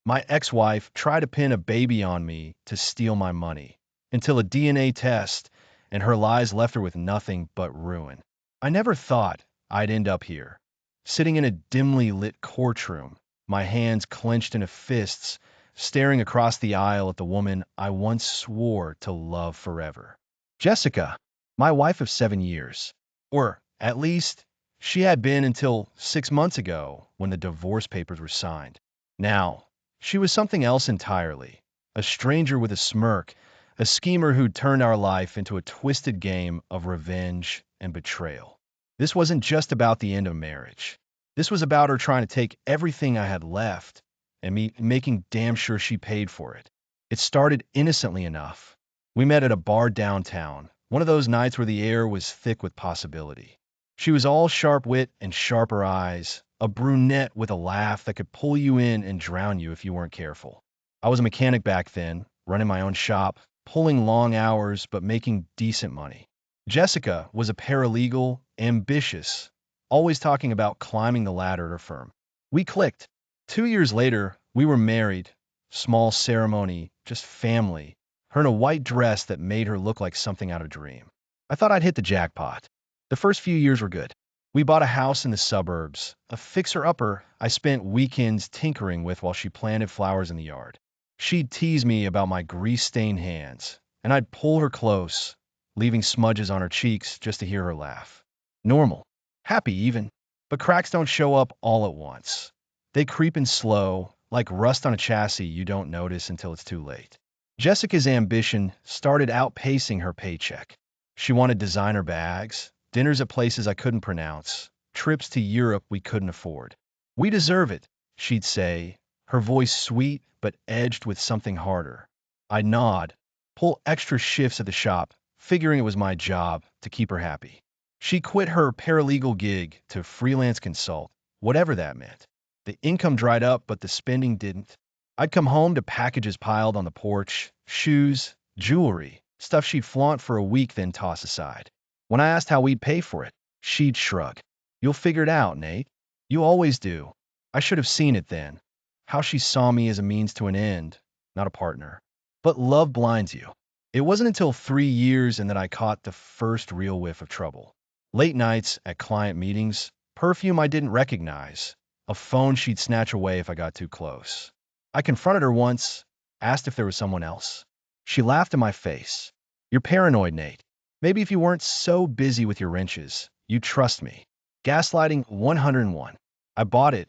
My ex-wife tried to pin a baby on me to steal my money, until a DNA test and her lies left her with nothing but ruin. I never thought I'd end up here, sitting in a dimly lit courtroom, my hands clenched into fists, staring across the aisle at the woman I once swore to love forever. Jessica, my wife of 7 years. Or, at least, she had been until 6 months ago when the divorce papers were signed. Now, she was something else entirely. A stranger with a smirk, a schemer who'd turned our life into a twisted game of revenge and betrayal. This wasn't just about the end of marriage. This was about her trying to take everything I had left and me making damn sure she paid for it. It started innocently enough. We met at a bar downtown, one of those nights where the air was thick with possibility. She was all sharp wit and sharper eyes, a brunette with a laugh that could pull you in and drown you if you weren't careful. I was a mechanic back then, running my own shop, pulling long hours but making decent money. Jessica was a paralegal, ambitious, always talking about climbing the ladder at her firm. We clicked. 2 years later, we were married. Small ceremony, just family. Her in a white dress that made her look like something out of a dream. I thought I'd hit the jackpot. The first few years were good. We bought a house in the suburbs, a fixer-upper I spent weekends tinkering with while she planted flowers in the yard. She'd tease me about my grease-stained hands, and I'd pull her close, leaving smudges on her cheeks just to hear her laugh. Normal. Happy even. But cracks don't show up all at once. They creep in slow, like rust on a chassis you don't notice until it's too late. Jessica's ambition started outpacing her paycheck. She wanted designer bags, dinners at places I couldn't pronounce, trips to Europe we couldn't afford. "We deserve it," she'd say, her voice sweet but edged with something harder. I'd nod, pull extra shifts at the shop, figuring it was my job to keep her happy. She quit her paralegal gig to freelance consult, whatever that meant. The income dried up, but the spending didn't. I'd come home to packages piled on the porch, shoes, jewelry, stuff she'd flaunt for a week then toss aside. When I asked how we'd pay for it, she'd shrug. "You'll figure it out, Nate. You always do." I should have seen it then. How she saw me as a means to an end, not a partner. But love blinds you. It wasn't until 3 years and that I caught the first real whiff of trouble. Late nights at client meetings, perfume I didn't recognize, a phone she'd snatch away if I got too close. I confronted her once, asked if there was someone else. She laughed in my face. "You're paranoid, Nate. Maybe if you weren't so busy with your wrenches, you'd trust me." Gaslighting 101. I bought it,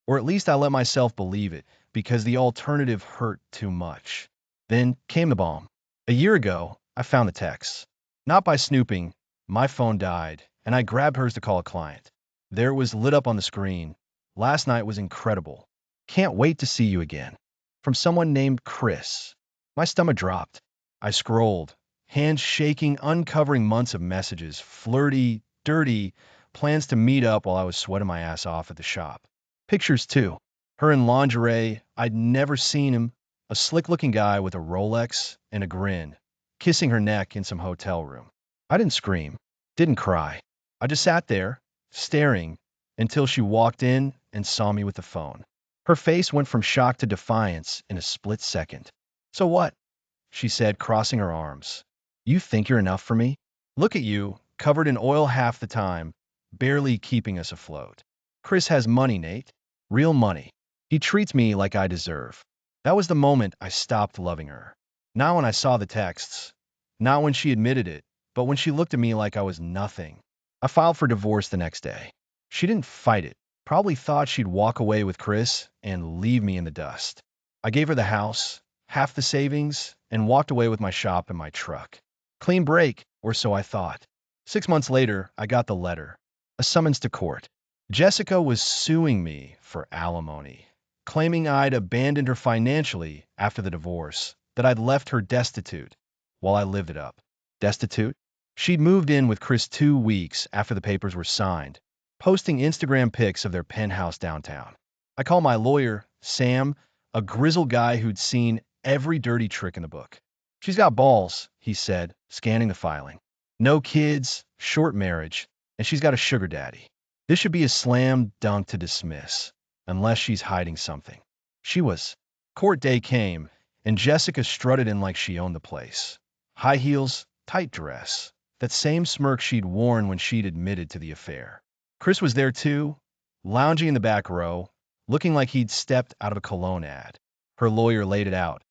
or at least I let myself believe it, because the alternative hurt too much. Then came the bomb. A year ago, I found the text. Not by snooping. My phone died, and I grabbed hers to call a client. There it was lit up on the screen. "Last night was incredible. Can't wait to see you again." From someone named Chris. My stomach dropped. I scrolled, hands shaking, uncovering months of messages, flirty, dirty, plans to meet up while I was sweating my ass off at the shop. Pictures, too. Her in lingerie. I'd never seen him. A slick-looking guy with a Rolex and a grin, kissing her neck in some hotel room. I didn't scream, didn't cry. I just sat there, staring, until she walked in and saw me with the phone. Her face went from shock to defiance in a split second. "So what?" she said, crossing her arms. "You think you're enough for me? Look at you, covered in oil half the time, barely keeping us afloat. Chris has money, Nate. Real money. He treats me like I deserve." That was the moment I stopped loving her. Not when I saw the texts, not when she admitted it, but when she looked at me like I was nothing. I filed for divorce the next day. She didn't fight it. Probably thought she'd walk away with Chris and leave me in the dust. I gave her the house, half the savings, and walked away with my shop and my truck. Clean break, or so I thought. 6 months later, I got the letter. A summons to court. Jessica was suing me for alimony, claiming I'd abandoned her financially after the divorce, that I'd left her destitute while I lived it up. Destitute? She'd moved in with Chris 2 weeks after the papers were signed, posting Instagram pics of their penthouse downtown. I call my lawyer, Sam, a grizzled guy who'd seen every dirty trick in the book. "She's got balls," he said, scanning the filing. "No kids, short marriage, and she's got a sugar daddy. This should be a slam dunk to dismiss, unless she's hiding something." She was. Court day came, and Jessica strutted in like she owned the place. High heels, tight dress, that same smirk she'd worn when she'd admitted to the affair. Chris was there too, lounging in the back row, looking like he'd stepped out of a cologne ad. Her lawyer laid it out.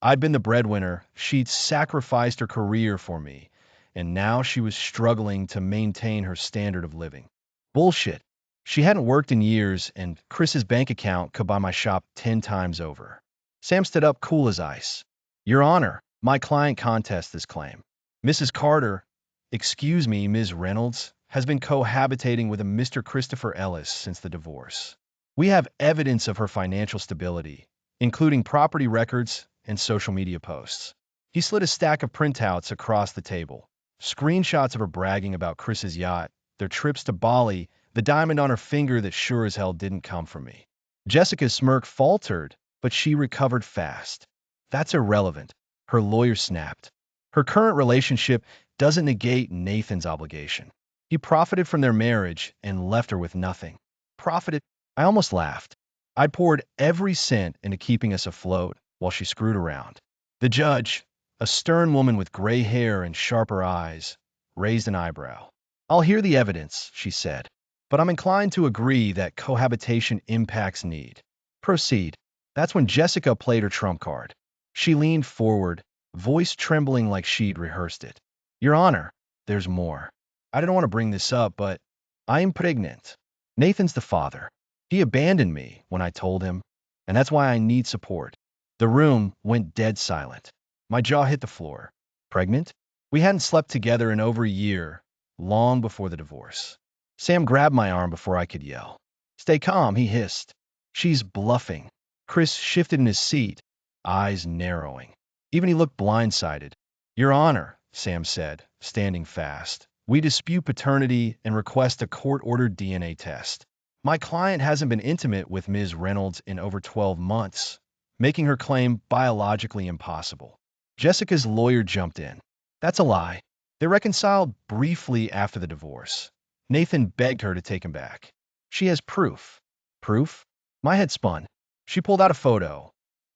I'd been the breadwinner, she'd sacrificed her career for me, and now she was struggling to maintain her standard of living. Bullshit. She hadn't worked in years, and Chris's bank account could buy my shop 10 times over. Sam stood up cool as ice. Your Honor, my client contests this claim. Mrs. Carter, excuse me, Ms. Reynolds, has been cohabitating with a Mr. Christopher Ellis since the divorce. We have evidence of her financial stability, including property records and social media posts. He slid a stack of printouts across the table. Screenshots of her bragging about Chris's yacht, their trips to Bali, the diamond on her finger that sure as hell didn't come from me. Jessica's smirk faltered, but she recovered fast. That's irrelevant, her lawyer snapped. Her current relationship doesn't negate Nathan's obligation. He profited from their marriage and left her with nothing. Profited? I almost laughed. I'd poured every cent into keeping us afloat while she screwed around. The judge, a stern woman with gray hair and sharper eyes, raised an eyebrow. I'll hear the evidence, she said, but I'm inclined to agree that cohabitation impacts need. Proceed. That's when Jessica played her trump card. She leaned forward, voice trembling like she'd rehearsed it. Your Honor, there's more. I didn't want to bring this up, but I'm pregnant. Nathan's the father. He abandoned me when I told him, and that's why I need support. The room went dead silent. My jaw hit the floor. Pregnant? We hadn't slept together in over a year, long before the divorce. Sam grabbed my arm before I could yell. Stay calm, he hissed. She's bluffing. Chris shifted in his seat, eyes narrowing. Even he looked blindsided. Your Honor, Sam said, standing fast. We dispute paternity and request a court-ordered DNA test. My client hasn't been intimate with Ms. Reynolds in over 12 months, making her claim biologically impossible. Jessica's lawyer jumped in. That's a lie. They reconciled briefly after the divorce. Nathan begged her to take him back. She has proof. Proof? My head spun. She pulled out a photo.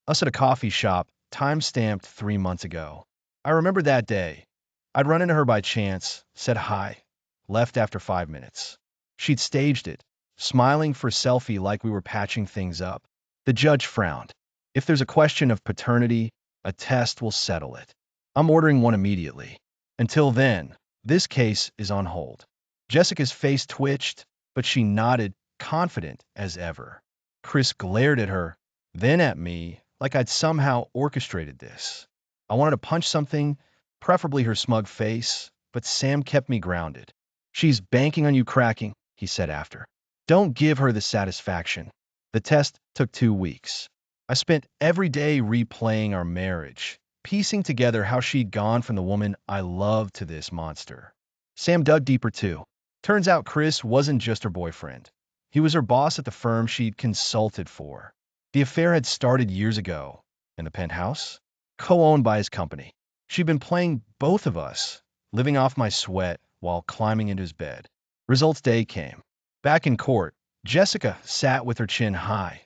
Us at a coffee shop, time-stamped 3 months ago. I remember that day. I'd run into her by chance, said hi, left after 5 minutes. She'd staged it, smiling for a selfie like we were patching things up. The judge frowned. If there's a question of paternity, a test will settle it. I'm ordering one immediately. Until then, this case is on hold. Jessica's face twitched, but she nodded, confident as ever. Chris glared at her, then at me, like I'd somehow orchestrated this. I wanted to punch something, preferably her smug face, but Sam kept me grounded. She's banking on you cracking, he said after. Don't give her the satisfaction. The test took 2 weeks. I spent every day replaying our marriage, piecing together how she'd gone from the woman I loved to this monster. Sam dug deeper too. Turns out Chris wasn't just her boyfriend. He was her boss at the firm she'd consulted for. The affair had started years ago, in the penthouse, co-owned by his company. She'd been playing both of us, living off my sweat while climbing into his bed. Results day came. Back in court, Jessica sat with her chin high,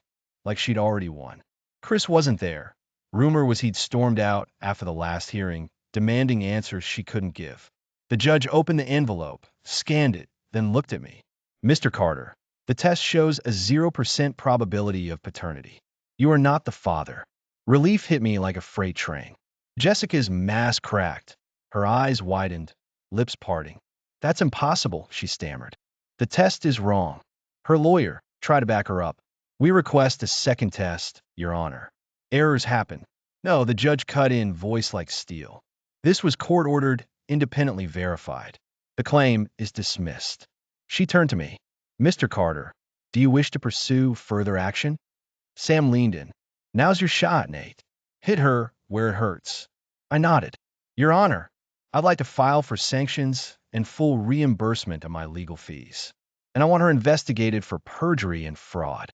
like she'd already won. Chris wasn't there. Rumor was he'd stormed out after the last hearing, demanding answers she couldn't give. The judge opened the envelope, scanned it, then looked at me. Mr. Carter, the test shows a 0% probability of paternity. You are not the father. Relief hit me like a freight train. Jessica's mask cracked, her eyes widened, lips parting. That's impossible, she stammered. The test is wrong. Her lawyer tried to back her up. We request a second test, Your Honor. Errors happen. No, the judge cut in, voice like steel. This was court-ordered, independently verified. The claim is dismissed. She turned to me. Mr. Carter, do you wish to pursue further action? Sam leaned in. Now's your shot, Nate. Hit her where it hurts. I nodded. Your Honor, I'd like to file for sanctions and full reimbursement of my legal fees. And I want her investigated for perjury and fraud.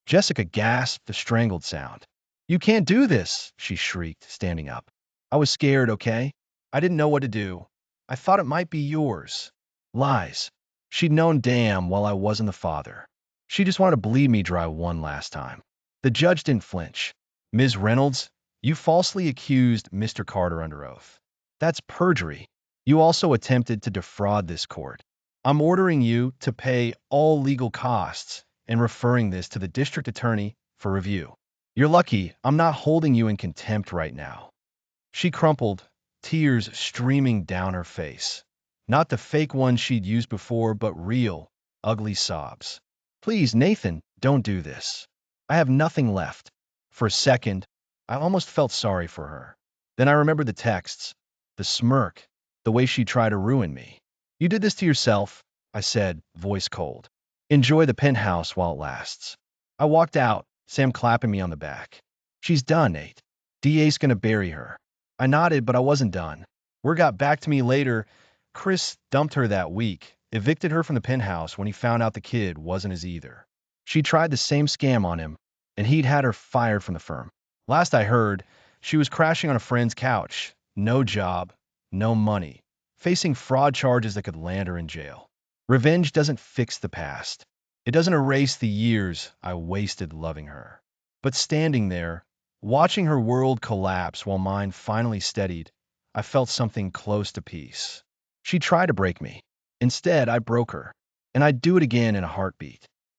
Jessica gasped a strangled sound. You can't do this, she shrieked, standing up. I was scared, okay? I didn't know what to do. I thought it might be yours. Lies. She'd known damn well I wasn't the father. She just wanted to bleed me dry one last time. The judge didn't flinch. Ms. Reynolds, you falsely accused Mr. Carter under oath. That's perjury. You also attempted to defraud this court. I'm ordering you to pay all legal costs and referring this to the district attorney for review. You're lucky I'm not holding you in contempt right now. She crumpled, tears streaming down her face. Not the fake ones she'd used before, but real, ugly sobs. Please, Nathan, don't do this. I have nothing left. For a second, I almost felt sorry for her. Then I remembered the texts, the smirk, the way she tried to ruin me. You did this to yourself, I said, voice cold. Enjoy the penthouse while it lasts. I walked out, Sam clapping me on the back. She's done, Nate. DA's gonna bury her. I nodded, but I wasn't done. Word got back to me later. Chris dumped her that week, evicted her from the penthouse when he found out the kid wasn't his either. She tried the same scam on him, and he'd had her fired from the firm. Last I heard, she was crashing on a friend's couch. No job, no money, facing fraud charges that could land her in jail. Revenge doesn't fix the past. It doesn't erase the years I wasted loving her. But standing there, watching her world collapse while mine finally steadied, I felt something close to peace. She tried to break me. Instead, I broke her. And I'd do it again in a heartbeat.